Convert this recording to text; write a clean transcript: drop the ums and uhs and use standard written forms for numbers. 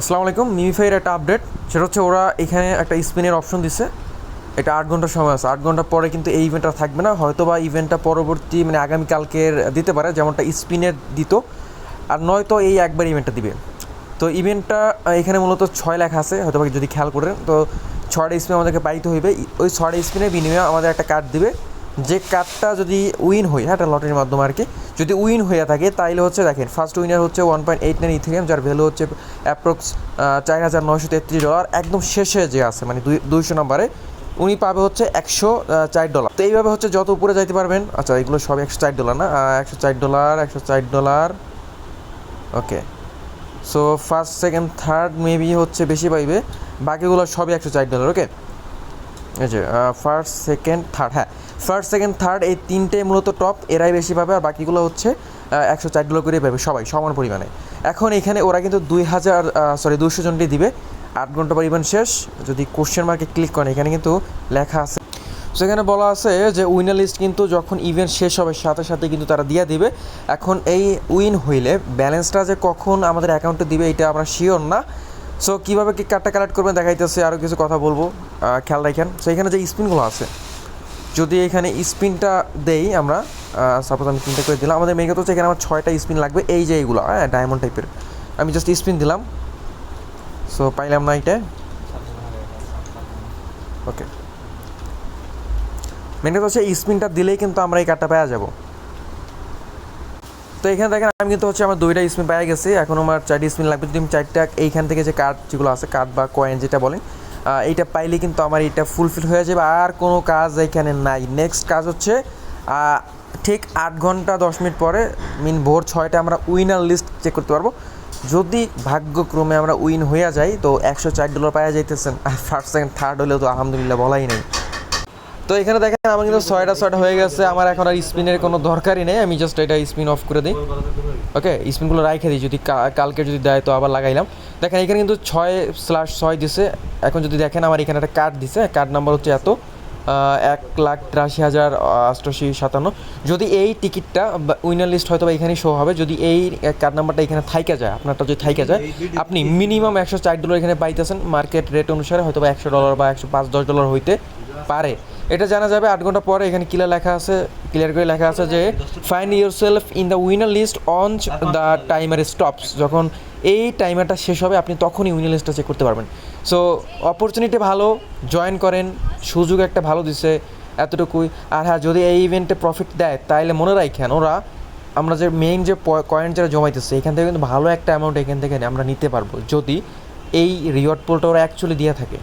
আসসালামু আলাইকুম। মিমিফাইয়ের একটা আপডেট, সেটা হচ্ছে ওরা এখানে একটা স্পিনের অপশন দিছে। এটা 8 ঘন্টার সময় আছে, 8 ঘন্টা পরে কিন্তু এই ইভেন্টটা থাকবে না, হয়তো বা ইভেন্টটা পরবর্তী মানে আগামীকালকের দিতে পারে, যেমনটা স্পিনের দিত, আর নয়তো এই একবার ইভেন্টটা দিবে। তো ইভেন্টটা এখানে মূলত 6 লেখা আছে, হয়তো বা যদি খেয়াল করেন, তো 6টা স্পিন আমাদেরকে পাইতে হইবে। ওই 6টা স্পিনের বিনিময়ে আমাদের একটা কার্ড দিবে, যে কার্ডটা যদি উইন হয়, হ্যাঁ, এটা লটারির মাধ্যমে আর কি, যদি উইন হয়ে থাকে তাইলে হচ্ছে দেখেন ফার্স্ট উইনার হচ্ছে 1.89 ইথেরিয়াম, যার ভ্যালু হচ্ছে অ্যাপ্রক্স $4,933। একদম শেষে যে আছে মানে 200 নম্বরে উনি পাবে হচ্ছে $104। তো এইভাবে হচ্ছে যত উপরে যাইতে পারবেন। আচ্ছা, এগুলো সব $104 না, $104, $104। Okay, so first second third maybe হচ্ছে বেশি পাইবে, বাকিগুলো সবই $104। ওকে, এই যে ফার্স্ট সেকেন্ড থার্ড, হ্যাঁ, ফার্স্ট সেকেন্ড থার্ড এই তিনটে মূলত টপ, এরাই বেশি পাবে, আর বাকিগুলো হচ্ছে $104 করে পাবে, সবাই সমান পরিমাণে। এখন এখানে ওরা কিন্তু 200 জনটি দিবে। 8 ঘন্টা পর ইভেন্ট শেষ। যদি কোশ্চেন মার্কে ক্লিক করেন, এখানে কিন্তু লেখা আছে, সেখানে বলা আছে যে উইনার লিস্ট কিন্তু যখন ইভেন্ট শেষ হবে সাথে সাথে কিন্তু তারা দিয়ে দিবে। এখন এই উইন হইলে ব্যালেন্সটা যে কখন আমাদের অ্যাকাউন্টে দিবে এটা আমরা শিওর না। সো কীভাবে কি কার্ডটা কালেক্ট করবেন দেখাইতেছে, আরও কিছু কথা বলবো, খেয়াল রাখেন। সো এখানে যে স্পিনগুলো আছে, যদি এখানে স্পিনটা দেই আমরা, সাপোজ আমি 3টা করে দিলাম, আমাদের মেন কথা হচ্ছে এখানে আমার 6টা স্পিন লাগবে, এই যে এইগুলো, হ্যাঁ, ডায়মন্ড টাইপের। আমি জাস্ট স্পিন দিলাম, সো পাইলাম না এটা। ওকে, মেন কথা হচ্ছে এই স্পিনটা দিলেই কিন্তু আমরা এই কার্ডটা পাওয়া যাবো। তো এখানে দেখেন আমি কিন্তু হচ্ছে আমার 2টা স্পিন পেয়ে গেছি, এখন আমার 4টি স্পিন লাগবে। যদি আমি 4টা এইখান থেকে যে কার্ড যেগুলো আছে, কার্ড বা কয়েন যেটা বলেন, এইটা পাইলে কিন্তু আমার এটা ফুলফিল হয়ে যাবে, আর কোনো কাজ এখানে নাই। নেক্সট কাজ হচ্ছে ঠিক 8 ঘন্টা 10 মিনিট পরে ভোর 6টা আমরা উইনার লিস্ট চেক করতে পারবো। যদি ভাগ্যক্রমে আমরা উইন হয়ে যাই তো $104 পাওয়া যাইতেছেন, আর ফার্স্ট সেকেন্ড থার্ড হলেও তো আলহামদুলিল্লাহ বলাই নেই। তো এখানে দেখেন আমার কিন্তু 6টা হয়ে গেছে, আমার এখন আর স্পিনের কোনো দরকারই নেই, আমি জাস্ট এটা স্পিন অফ করে দিই। ওকে, স্পিনগুলো রাইখে দিই, যদি কালকে যদি দেয় তো আবার লাগাইলাম। দেখেন এখানে কিন্তু 6/6 দিছে। এখন যদি দেখেন আমার এখানে একটা কার্ড দিছে, কার্ড নাম্বার হচ্ছে এত 1,83,088,57। যদি এই টিকিটটা উইনার লিস্ট হয়তো বা এখানেই শো হবে, যদি এই কার্ড নাম্বারটা এখানে থাইকা যায়, আপনারটা যদি থাইকা যায়, আপনি মিনিমাম $104 এখানে পাইতেছেন। মার্কেট রেট অনুসারে হয়তো বা $100 বা $105-10 হইতে পারে, এটা জানা যাবে 8 ঘন্টা পরে। এখানে ক্লিয়ার করে লেখা আছে যে find yourself in the winner list on the timer stops. যখন এই টাইমারটা শেষ হবে আপনি তখনই উইনার লিস্টটা চেক করতে পারবেন। সো অপরচুনিটি ভালো, জয়েন করেন, সুযোগ একটা ভালো দিছে, এতটুকুই। আর হ্যাঁ, যদি এই ইভেন্টে প্রফিট দেয় তাহলে মনে রাখেন আমরা যে মেইন যে কয়েন যারা জমাইতেছে এখান থেকে কিন্তু ভালো একটা অ্যামাউন্ট এখান থেকে আমরা নিতে পারবো, যদি এই রিওয়ার্ড পুলটা ওরা অ্যাকচুয়ালি দিয়ে থাকে।